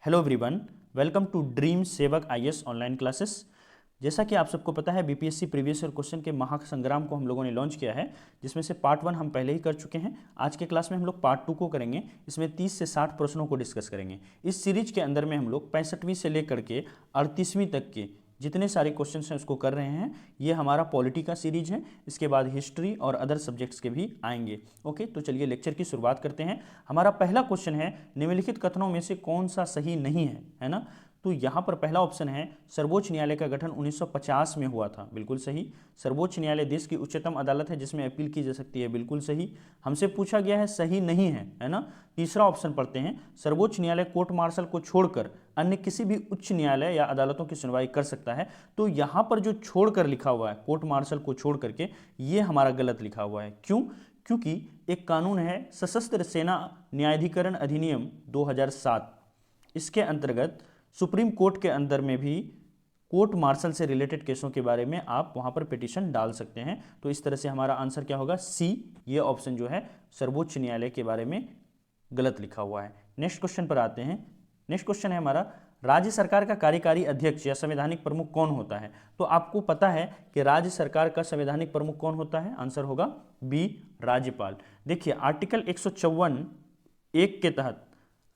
Hello everyone, welcome to dream Sevak IAS online classes. जैसा कि आप सबको पता है, बीपीएससी प्रीवियस ईयर क्वेश्चन के महासंग्राम को हम लोगों ने लॉन्च किया है, जिसमें से पार्ट 1 हम पहले ही कर चुके हैं। आज के क्लास में हम लोग पार्ट 2 को करेंगे। इसमें 30 से 60 प्रश्नों को डिस्कस करेंगे। इस सीरीज के अंदर में हम लोग 65वीं से लेकर के 38वीं तक के जितने सारे क्वेश्चन हैं उसको कर रहे हैं। ये हमारा पॉलिटी का सीरीज है, इसके बाद हिस्ट्री और अदर सब्जेक्ट्स के भी आएंगे। ओके, तो चलिए लेक्चर की शुरुआत करते हैं। हमारा पहला क्वेश्चन है, निम्नलिखित कथनों में से कौन सा सही नहीं है ना। तो यहाँ पर पहला ऑप्शन है, सर्वोच्च न्यायालय का गठन 1950 में हुआ था। बिल्कुल सही। सर्वोच्च न्यायालय देश की उच्चतम अदालत है जिसमें अपील की जा सकती है। बिल्कुल सही। हमसे पूछा गया है सही नहीं है ना। तीसरा ऑप्शन पढ़ते हैं, सर्वोच्च न्यायालय कोर्ट मार्शल को छोड़कर अन्य किसी भी उच्च न्यायालय या अदालतों की सुनवाई कर सकता है। तो यहाँ पर जो छोड़कर लिखा हुआ है, कोर्ट मार्शल को छोड़ करके, ये हमारा गलत लिखा हुआ है। क्यों? क्योंकि एक कानून है सशस्त्र सेना न्यायाधिकरण अधिनियम 2007। इसके अंतर्गत सुप्रीम कोर्ट के अंदर में भी कोर्ट मार्शल से रिलेटेड केसों के बारे में आप वहां पर पिटीशन डाल सकते हैं। तो इस तरह से हमारा आंसर क्या होगा? सी। ये ऑप्शन जो है सर्वोच्च न्यायालय के बारे में गलत लिखा हुआ है। नेक्स्ट क्वेश्चन पर आते हैं। नेक्स्ट क्वेश्चन है हमारा, राज्य सरकार का कार्यकारी अध्यक्ष या संवैधानिक प्रमुख कौन होता है? तो आपको पता है कि राज्य सरकार का संवैधानिक प्रमुख कौन होता है? आंसर होगा बी, राज्यपाल। देखिए, आर्टिकल 154(1) के तहत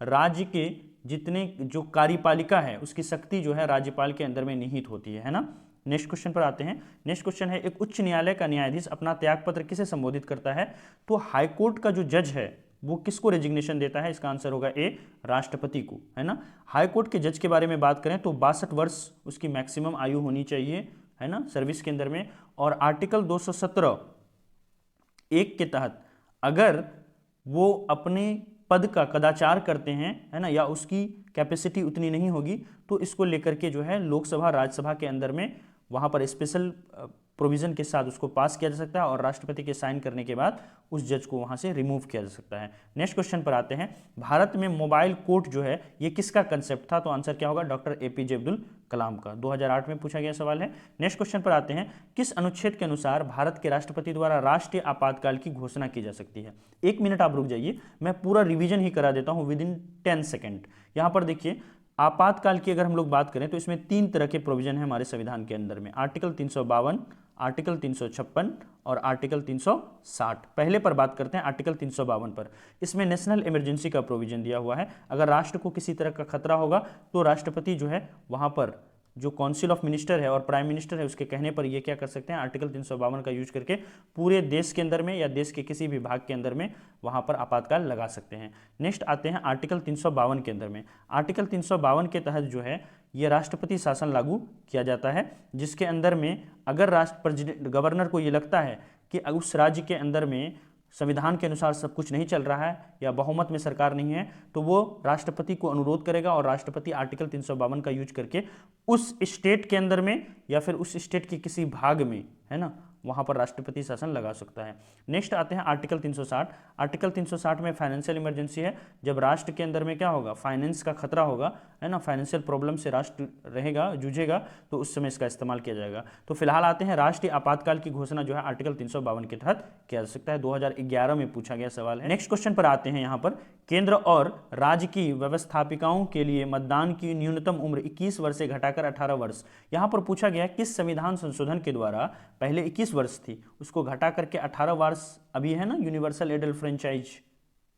राज्य के जितने जो कार्यपालिका है उसकी शक्ति जो है राज्यपाल के अंदर में निहित होती है ना। नेक्स्ट क्वेश्चन पर आते हैं। नेक्स्ट क्वेश्चन है, एक उच्च न्यायालय का न्यायाधीश अपना त्यागपत्र किसे संबोधित करता है? तो हाईकोर्ट का जो जज है वो किसको रेजिग्नेशन देता है? इसका आंसर होगा ए, राष्ट्रपति को, है ना। हाईकोर्ट के जज के बारे में बात करें तो 62 वर्ष उसकी मैक्सिमम आयु होनी चाहिए, है ना, सर्विस के अंदर में। और आर्टिकल 217(1) के तहत अगर वो अपने पद का कदाचार करते हैं, है ना, या उसकी कैपेसिटी उतनी नहीं होगी, तो इसको लेकर के जो है लोकसभा राज्यसभा के अंदर में वहां पर स्पेशल प्रोविजन के साथ उसको पास किया जा सकता है और राष्ट्रपति के साइन करने के बाद उस जज को वहां से रिमूव किया जा सकता है। नेक्स्ट क्वेश्चन पर आते हैं। भारत में मोबाइल कोर्ट जो है ये किसका कंसेप्ट था? तो आंसर क्या होगा? डॉक्टर एपीजे अब्दुल कलाम का। 2008 में पूछा गया सवाल है। नेक्स्ट क्वेश्चन पर आते हैं। किस अनुच्छेद के अनुसार भारत के राष्ट्रपति द्वारा राष्ट्रीय आपातकाल की घोषणा की जा सकती है? 1 मिनट आप रुक जाइए, मैं पूरा रिवीजन ही करा देता हूं विद इन 10 सेकेंड। यहां पर देखिए, आपातकाल की अगर हम लोग बात करें तो इसमें 3 तरह के प्रोविजन है हमारे संविधान के अंदर में। आर्टिकल 352, आर्टिकल 356 और आर्टिकल 360। पहले पर बात करते हैं आर्टिकल 352 पर। इसमें नेशनल इमरजेंसी का प्रोविजन दिया हुआ है। अगर राष्ट्र को किसी तरह का खतरा होगा तो राष्ट्रपति जो है वहां पर जो काउंसिल ऑफ मिनिस्टर है और प्राइम मिनिस्टर है उसके कहने पर ये क्या कर सकते हैं? आर्टिकल 352 का यूज करके पूरे देश के अंदर में या देश के किसी भी भाग के अंदर में वहां पर आपातकाल लगा सकते हैं। नेक्स्ट आते हैं आर्टिकल 352 के अंदर में। आर्टिकल 352 के तहत जो है ये राष्ट्रपति शासन लागू किया जाता है, जिसके अंदर में अगर गवर्नर को ये लगता है कि उस राज्य के अंदर में संविधान के अनुसार सब कुछ नहीं चल रहा है या बहुमत में सरकार नहीं है, तो वो राष्ट्रपति को अनुरोध करेगा और राष्ट्रपति आर्टिकल 352 का यूज करके उस स्टेट के अंदर में या फिर उस स्टेट के किसी भाग में, है ना, वहां पर राष्ट्रपति शासन लगा सकता है। नेक्स्ट आते हैं आर्टिकल 360। आर्टिकल 360 में फाइनेंशियल इमरजेंसी है। जब राष्ट्र के अंदर में क्या होगा? फाइनेंस का खतरा होगा, है ना, फाइनेंशियल प्रॉब्लम से राष्ट्र रहेगा, जूझेगा, तो उस समय इसका इस्तेमाल किया जाएगा। तो फिलहाल आते हैं, राष्ट्रीय आपातकाल की घोषणा जो है आर्टिकल 352 के तहत किया जा सकता है। 2011 में पूछा गया सवाल है। नेक्स्ट क्वेश्चन पर आते हैं। यहाँ पर केंद्र और राज्य की व्यवस्थापिकाओं के लिए मतदान की न्यूनतम उम्र 21 वर्ष से घटाकर 18 वर्ष। यहाँ पर पूछा गया किस संविधान संशोधन के द्वारा पहले 21 वर्ष थी उसको घटा करके 18 वर्ष अभी है ना, यूनिवर्सल एडल्ट फ्रेंचाइज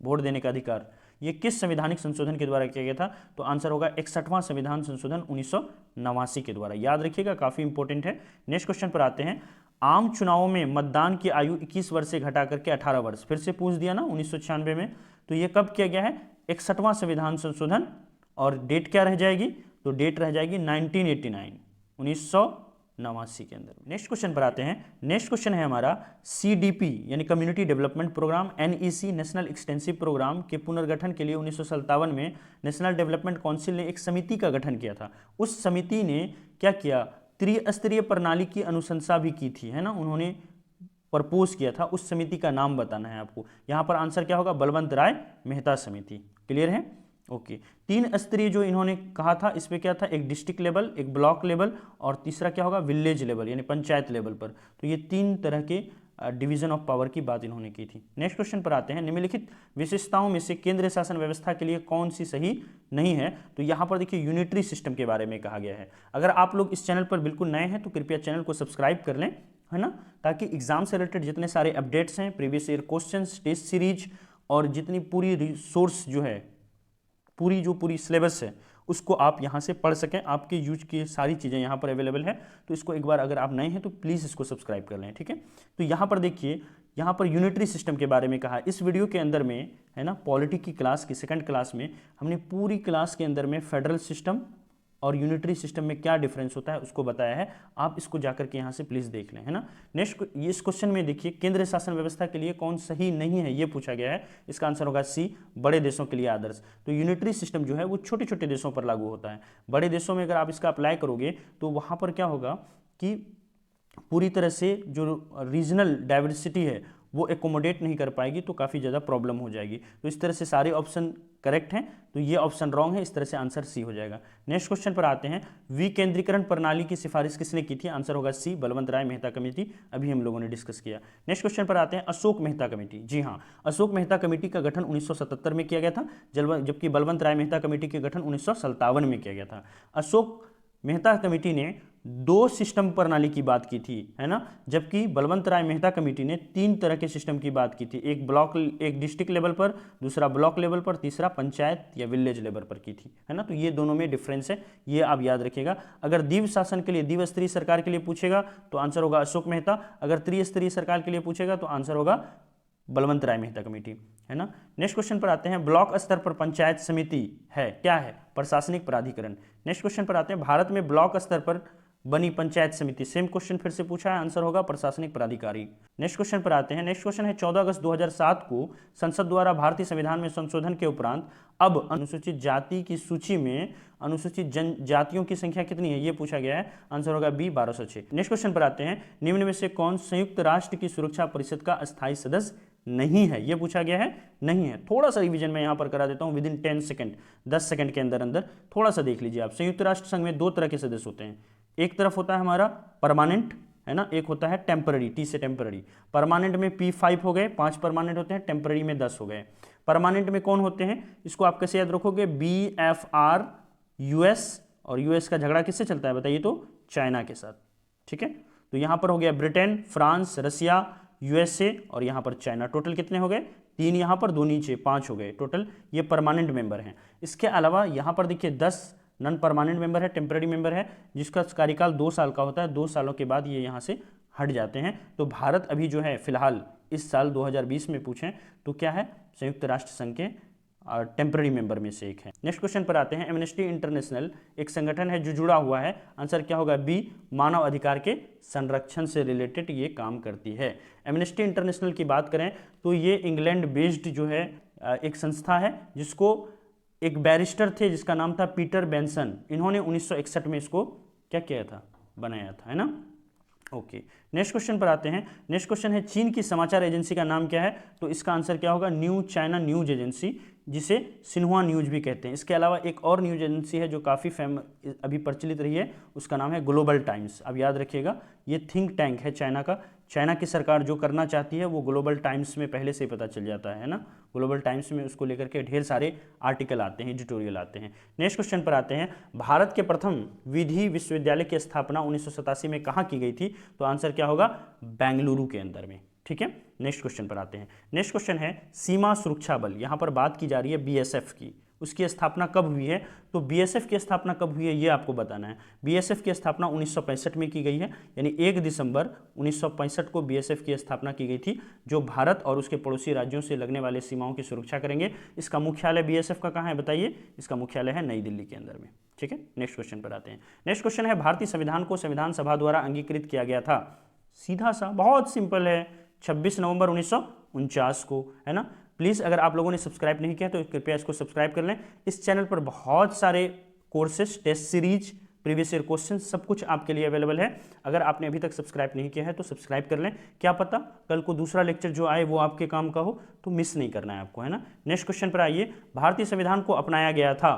वोट देने का अधिकार, ये किस संवैधानिक संशोधन के द्वारा किया गया था? तो आंसर होगा 61वां संविधान संशोधन 1989 के द्वारा। याद रखिएगा, काफी इंपॉर्टेंट है। नेक्स्ट क्वेश्चन पर आते हैं। आम चुनावों में मतदान की आयु 21 वर्ष से घटा करके 18 वर्ष, फिर से पूछ दिया ना 1996 में, तो ये कब किया गया है? 61वां संविधान संशोधन। और डेट क्या रह जाएगी? तो डेट रह जाएगी 1989, 1989 के अंदर। नेक्स्ट क्वेश्चन पर आते हैं। नेक्स्ट क्वेश्चन है हमारा, CDP यानी community development programme, NEC national extensive programme के पुनर्गठन के लिए 1957 में नेशनल डेवलपमेंट काउंसिल ने एक समिति का गठन किया था। उस समिति ने क्या किया? त्रिस्तरीय प्रणाली की अनुशंसा भी की थी, है ना, उन्होंने प्रपोज किया था। उस समिति का नाम बताना है आपको। यहां पर आंसर क्या होगा? बलवंत राय मेहता समिति। क्लियर है? ओके। 3 स्तरीय जो इन्होंने कहा था, इसमें क्या था? एक डिस्ट्रिक्ट लेवल, एक ब्लॉक लेवल और तीसरा क्या होगा? विलेज लेवल यानी पंचायत लेवल पर। तो ये 3 तरह के डिवीजन ऑफ पावर की बात इन्होंने की थी। नेक्स्ट क्वेश्चन पर आते हैं, निम्नलिखित विशेषताओं में से केंद्रीय शासन व्यवस्था के लिए कौन सी सही नहीं है? तो यहाँ पर देखिए यूनिटरी सिस्टम के बारे में कहा गया है। अगर आप लोग इस चैनल पर बिल्कुल नए हैं तो कृपया चैनल को सब्सक्राइब कर लें, है ना, ताकि एग्जाम से रिलेटेड जितने सारे अपडेट्स हैं, previous year questions, test series और जितनी पूरी रिसोर्स जो है, पूरी सिलेबस है, उसको आप यहाँ से पढ़ सकें। आपके यूज की सारी चीज़ें यहाँ पर अवेलेबल है, तो इसको एक बार अगर आप नए हैं तो प्लीज़ इसको सब्सक्राइब कर लें, ठीक है। तो यहाँ पर देखिए, यहाँ पर यूनिटरी सिस्टम के बारे में कहा। इस वीडियो के अंदर में, है ना, पॉलिटी की क्लास की सेकंड क्लास में हमने पूरी क्लास के अंदर में फेडरल सिस्टम और यूनिटरी सिस्टम में क्या डिफरेंस होता है उसको बताया है। आप इसको जाकर के यहाँ से प्लीज़ देख लें, है ना। नेक्स्ट इस क्वेश्चन में देखिए, केंद्रीय शासन व्यवस्था के लिए कौन सही नहीं है ये पूछा गया है। इसका आंसर होगा सी, बड़े देशों के लिए आदर्श। तो यूनिटरी सिस्टम जो है वो छोटे छोटे देशों पर लागू होता है। बड़े देशों में अगर आप इसका अप्लाई करोगे तो वहाँ पर क्या होगा कि पूरी तरह से जो रीजनल डाइवर्सिटी है वो एकोमोडेट नहीं कर पाएगी, तो काफ़ी ज़्यादा प्रॉब्लम हो जाएगी। तो इस तरह से सारे ऑप्शन करेक्ट हैं, तो ये ऑप्शन रॉन्ग है, इस तरह से आंसर सी हो जाएगा। नेक्स्ट क्वेश्चन पर आते हैं, विकेंद्रीकरण प्रणाली की सिफारिश किसने की थी? आंसर होगा सी, बलवंत राय मेहता कमेटी, अभी हम लोगों ने डिस्कस किया। नेक्स्ट क्वेश्चन पर आते हैं, अशोक मेहता कमेटी। जी हाँ, अशोक मेहता कमेटी का गठन 1977 में किया गया था, जबकि बलवंत राय मेहता कमेटी के गठन 1957 में किया गया था। अशोक मेहता कमेटी ने 2 सिस्टम प्रणाली की बात की थी, है ना, जबकि बलवंत राय मेहता कमेटी ने 3 तरह के सिस्टम की बात की थी। एक डिस्ट्रिक्ट लेवल पर, दूसरा ब्लॉक लेवल पर, तीसरा पंचायत या विलेज लेवल पर की थी, है ना। तो ये दोनों में डिफरेंस है, ये आप याद रखिएगा। अगर द्वीप शासन के लिए, द्विस्तरीय सरकार के लिए पूछेगा तो आंसर होगा अशोक मेहता। अगर त्रिस्तरीय सरकार के लिए पूछेगा तो आंसर होगा बलवंत राय मेहता कमेटी, है ना। नेक्स्ट क्वेश्चन पर आते हैं, ब्लॉक स्तर पर पंचायत समिति है, क्या है? प्रशासनिक प्राधिकरण। नेक्स्ट क्वेश्चन पर आते हैं, भारत में ब्लॉक स्तर पर बनी पंचायत समिति, सेम क्वेश्चन फिर से पूछा है, आंसर होगा प्रशासनिक प्राधिकारी। नेक्स्ट क्वेश्चन पर आते हैं, नेक्स्ट क्वेश्चन है, 14 अगस्त 2007 को संसद द्वारा भारतीय संविधान में संशोधन के उपरांत अब अनुसूचित जाति की सूची में अनुसूचित जनजातियों की संख्या कितनी है, ये पूछा गया है, आंसर होगा बी, 1206। नेक्स्ट क्वेश्चन पर आते हैं, निम्न में से कौन संयुक्त राष्ट्र की सुरक्षा परिषद का अस्थायी सदस्य नहीं है, ये पूछा गया है, नहीं है। थोड़ा सा रिवीजन मैं यहाँ पर करा देता हूँ विदिन 10 सेकंड, 10 सेकंड के अंदर अंदर थोड़ा सा देख लीजिए आप। संयुक्त राष्ट्र संघ में 2 तरह के सदस्य होते हैं, एक तरफ होता है हमारा परमानेंट, है ना, एक होता है टेम्पररी, टी से टेम्पररी। परमानेंट में P5 हो गए, 5 परमानेंट होते हैं, टेम्पररी में 10 हो गए। परमानेंट में कौन होते हैं, इसको आप कैसे याद रखोगे, BFR US, और US का झगड़ा किससे चलता है बताइए, तो चाइना के साथ, ठीक है। तो यहाँ पर हो गया ब्रिटेन, फ्रांस, रसिया, USA और यहाँ पर चाइना। टोटल कितने हो गए, 3 यहाँ पर, 2 नीचे, 5 हो गए टोटल, ये परमानेंट मेंबर हैं। इसके अलावा यहाँ पर देखिए 10 नॉन परमानेंट मेंबर है, टेम्पररी मेंबर है, जिसका कार्यकाल 2 साल का होता है। 2 सालों के बाद ये यहाँ से हट जाते हैं। तो भारत अभी जो है फिलहाल इस साल 2020 में पूछें तो क्या है, संयुक्त राष्ट्र संघ के टेम्पररी मेंबर में से एक है। नेक्स्ट क्वेश्चन पर आते हैं, एमनेस्टी इंटरनेशनल एक संगठन है जो जुड़ा हुआ है, आंसर क्या होगा बी, मानव अधिकार के संरक्षण से रिलेटेड ये काम करती है। एमनेस्टी इंटरनेशनल की बात करें तो ये इंग्लैंड बेस्ड जो है एक संस्था है, जिसको एक बैरिस्टर थे जिसका नाम था पीटर बेंसन, इन्होंने 1961 में इसको क्या किया था, बनाया था, है ना। ओके, नेक्स्ट क्वेश्चन पर आते हैं। नेक्स्ट क्वेश्चन है, चीन की समाचार एजेंसी का नाम क्या है? तो इसका आंसर क्या होगा, न्यू चाइना न्यूज एजेंसी, जिसे सिन्हुआ न्यूज भी कहते हैं। इसके अलावा एक और न्यूज एजेंसी है जो काफ़ी अभी प्रचलित रही है, उसका नाम है ग्लोबल टाइम्स। अब याद रखिएगा, ये थिंक टैंक है चाइना का। चाइना की सरकार जो करना चाहती है वो ग्लोबल टाइम्स में पहले से ही पता चल जाता है ना। ग्लोबल टाइम्स में उसको लेकर के ढेर सारे आर्टिकल आते हैं, एडिटोरियल आते हैं। नेक्स्ट क्वेश्चन पर आते हैं, भारत के प्रथम विधि विश्वविद्यालय की स्थापना 1987 में कहाँ की गई थी? तो आंसर क्या होगा, बेंगलुरु के अंदर में, ठीक है। नेक्स्ट क्वेश्चन पर आते हैं। नेक्स्ट क्वेश्चन है, सीमा सुरक्षा बल, यहाँ पर बात की जा रही है BSF की, उसकी स्थापना कब हुई है? तो BSF की स्थापना कब हुई है ये आपको बताना है। BSF की स्थापना 1965 में की गई है, यानी 1 दिसंबर 1965 को BSF की स्थापना की गई थी, जो भारत और उसके पड़ोसी राज्यों से लगने वाले सीमाओं की सुरक्षा करेंगे। इसका मुख्यालय BSF का कहाँ है बताइए? इसका मुख्यालय है नई दिल्ली के अंदर में, ठीक है। नेक्स्ट क्वेश्चन पर आते हैं। नेक्स्ट क्वेश्चन है, भारतीय संविधान को संविधान सभा द्वारा अंगीकृत किया गया था। सीधा सा, बहुत सिंपल है, 26 नवंबर 1949 को, है ना। प्लीज़ अगर आप लोगों ने सब्सक्राइब नहीं किया तो कृपया इसको सब्सक्राइब कर लें। इस चैनल पर बहुत सारे courses, test series, previous year question, सब कुछ आपके लिए अवेलेबल है। अगर आपने अभी तक सब्सक्राइब नहीं किया है तो सब्सक्राइब कर लें, क्या पता कल को दूसरा लेक्चर जो आए वो आपके काम का हो, तो मिस नहीं करना है आपको, है ना। नेक्स्ट क्वेश्चन पर आइए, भारतीय संविधान को अपनाया गया था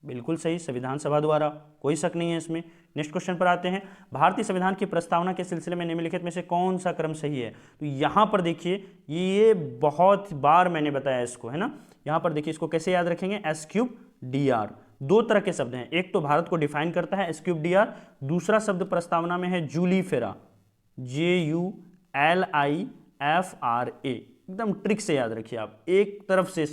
बिल्कुल सही, संविधान सभा द्वारा, कोई शक नहीं है इसमें। नेक्स्ट क्वेश्चन पर आते हैं, भारतीय संविधान की प्रस्तावना के सिलसिले में निम्नलिखित में से कौन सा क्रम सही है? तो यहाँ पर देखिए, ये बहुत बार मैंने बताया इसको, है ना। यहाँ पर देखिए, इसको कैसे याद रखेंगे, एस क्यूब डी आर। दो तरह के शब्द हैं, एक तो भारत को डिफाइन करता है एस क्यूब डी आर, दूसरा शब्द प्रस्तावना में है जूलीफेरा, JULIFRA। एकदम ट्रिक से याद रखिए आप, एक तरफ से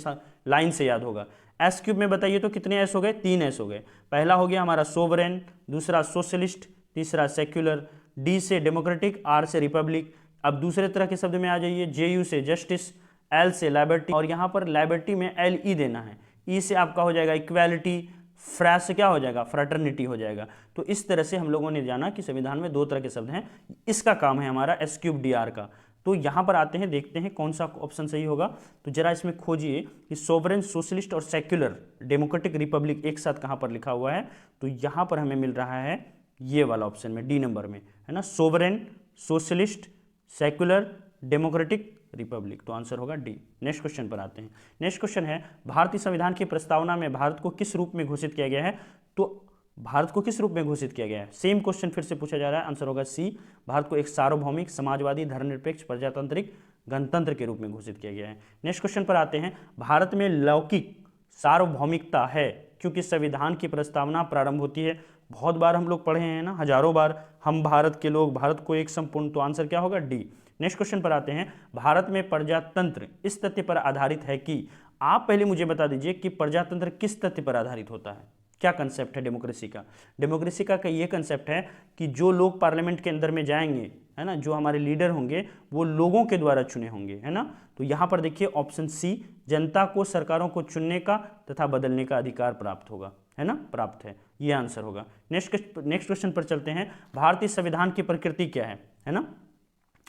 लाइन से याद होगा। एस क्यूब में बताइए तो कितने एस हो गए? 3 एस हो गए। पहला हो गया हमारा सोवरेन, दूसरा सोशलिस्ट, तीसरा सेक्युलर, डी से डेमोक्रेटिक, आर से रिपब्लिक। अब दूसरे तरह के शब्द में आ जाइए, JU से जस्टिस, L से लिबर्टी, और यहाँ पर लिबर्टी में LE देना है, E से आपका हो जाएगा इक्वालिटी, फ्रा से क्या हो जाएगा, फ्रेटर्निटी हो जाएगा। तो इस तरह से हम लोगों ने जाना कि संविधान में 2 तरह के शब्द हैं, इसका काम है हमारा एस क्यूब डी आर का। तो यहाँ पर आते हैं, देखते हैं कौन सा ऑप्शन सही होगा। तो जरा इसमें खोजिए कि सोवरेन, सोशलिस्ट और सेक्युलर, डेमोक्रेटिक, रिपब्लिक एक साथ कहाँ पर लिखा हुआ है। तो यहाँ पर हमें मिल रहा है ये वाला ऑप्शन में, डी नंबर में, है ना, sovereign, socialist, secular, democratic, Republic. तो आंसर होगा डी। नेक्स्ट क्वेश्चन पर आते हैं। नेक्स्ट क्वेश्चन है, भारतीय संविधान की प्रस्तावना में भारत को किस रूप में घोषित किया गया है? तो भारत को किस रूप में घोषित किया गया है? सेम क्वेश्चन फिर से पूछा जा रहा है, आंसर होगा सी। भारत को एक सार्वभौमिक, समाजवादी, धर्मनिरपेक्ष, प्रजातांत्रिक गणतंत्र के रूप में घोषित किया गया है। नेक्स्ट क्वेश्चन पर आते हैं, भारत में लौकिक सार्वभौमिकता है क्योंकि संविधान की प्रस्तावना प्रारंभ होती है, बहुत बार हम लोग पढ़े हैं ना, हजारों बार, हम भारत के लोग, भारत को एक संपूर्ण। तो आंसर क्या होगा? डी। नेक्स्ट क्वेश्चन पर आते हैं, भारत में प्रजातंत्र इस तथ्य पर आधारित है कि, आप पहले मुझे बता दीजिए कि प्रजातंत्र किस तथ्य पर आधारित होता है, क्या कंसेप्ट है डेमोक्रेसी का? डेमोक्रेसी का ये कंसेप्ट है कि जो लोग पार्लियामेंट के अंदर में जाएंगे, है ना, जो हमारे लीडर होंगे वो लोगों के द्वारा चुने होंगे, है ना। तो यहाँ पर देखिए ऑप्शन सी, जनता को सरकारों को चुनने का तथा बदलने का अधिकार प्राप्त होगा, है ना, प्राप्त है, ये आंसर होगा। नेक्स्ट क्वेश्चन पर चलते हैं, भारतीय संविधान की प्रकृति क्या है ना।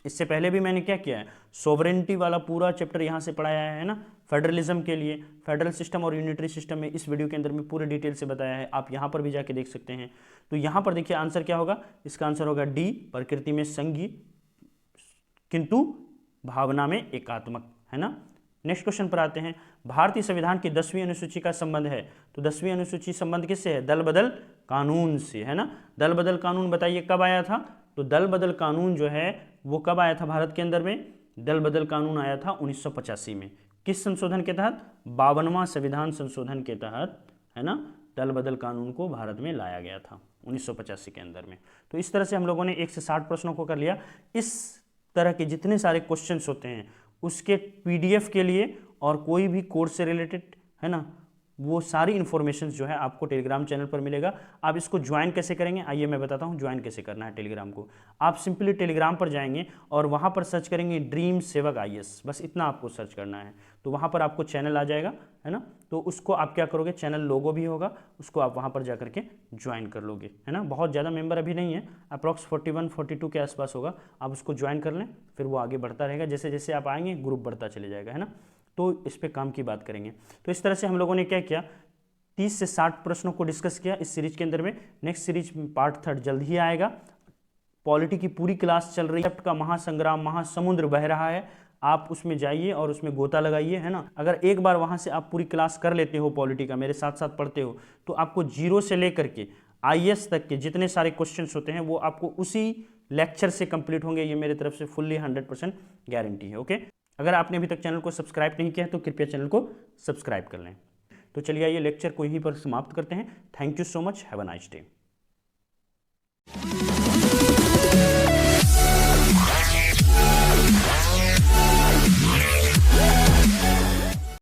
इससे पहले भी मैंने क्या किया है, सोवरेनिटी वाला पूरा चैप्टर यहाँ से पढ़ाया है ना, फेडरलिज्म के लिए, फेडरल सिस्टम और यूनिटरी सिस्टम में इस वीडियो के अंदर में पूरे डिटेल से बताया है, आप यहाँ पर भी जाके देख सकते हैं। तो यहाँ पर देखिए आंसर क्या होगा, इसका आंसर होगा डी, प्रकृति में संघीय किंतु भावना में एकात्मक, है ना। नेक्स्ट क्वेश्चन पर आते हैं, भारतीय संविधान की 10वीं अनुसूची का संबंध है। तो 10वीं अनुसूची संबंध किससे है? दल बदल कानून से, है ना। दल बदल कानून बताइए कब आया था? तो दल बदल कानून जो है वो कब आया था भारत के अंदर में? दल बदल कानून आया था 1985 में। किस संशोधन के तहत? 52वां संविधान संशोधन के तहत, है ना, दल बदल कानून को भारत में लाया गया था 1985 के अंदर में। तो इस तरह से हम लोगों ने 1 से 60 प्रश्नों को कर लिया। इस तरह के जितने सारे क्वेश्चंस होते हैं उसके PDF के लिए और कोई भी कोर्स से रिलेटेड, है ना, वो सारी इन्फॉर्मेशन जो है आपको टेलीग्राम चैनल पर मिलेगा। आप इसको ज्वाइन कैसे करेंगे, आइए मैं बताता हूँ ज्वाइन कैसे करना है टेलीग्राम को। आप सिंपली टेलीग्राम पर जाएंगे और वहाँ पर सर्च करेंगे ड्रीम सेवक IAS, बस इतना आपको सर्च करना है। तो वहाँ पर आपको चैनल आ जाएगा, है ना। तो उसको आप क्या करोगे, चैनल लोगो भी होगा, उसको आप वहाँ पर जा करके ज्वाइन कर लोगे, है ना। बहुत ज़्यादा मेंबर अभी नहीं है, अप्रॉक्स 41-42 के आसपास होगा। आप उसको ज्वाइन कर लें, फिर वो आगे बढ़ता रहेगा, जैसे जैसे आप आएंगे ग्रुप बढ़ता चले जाएगा, है ना। तो इस पे काम की बात करेंगे। तो इस तरह से हम लोगों ने क्या किया, 30 से 60 प्रश्नों को डिस्कस किया इस सीरीज के अंदर में। नेक्स्ट सीरीज पार्ट 3 जल्द ही आएगा। पॉलिटी की पूरी क्लास चल रही है, का महासंग्राम, महासमुद्र बह रहा है, आप उसमें जाइए और उसमें गोता लगाइए, है ना। अगर एक बार वहां से आप पूरी क्लास कर लेते हो, पॉलिटी का मेरे साथ साथ पढ़ते हो, तो आपको 0 से लेकर के IAS तक के जितने सारे क्वेश्चंस होते हैं वो आपको उसी लेक्चर से कंप्लीट होंगे, ये मेरी तरफ से फुल्ली 100% गारंटी है। ओके, अगर आपने अभी तक चैनल को सब्सक्राइब नहीं किया है तो कृपया चैनल को सब्सक्राइब कर लें। तो चलिए ये लेक्चर को यहीं पर समाप्त करते हैं। Thank you so much, have a nice day.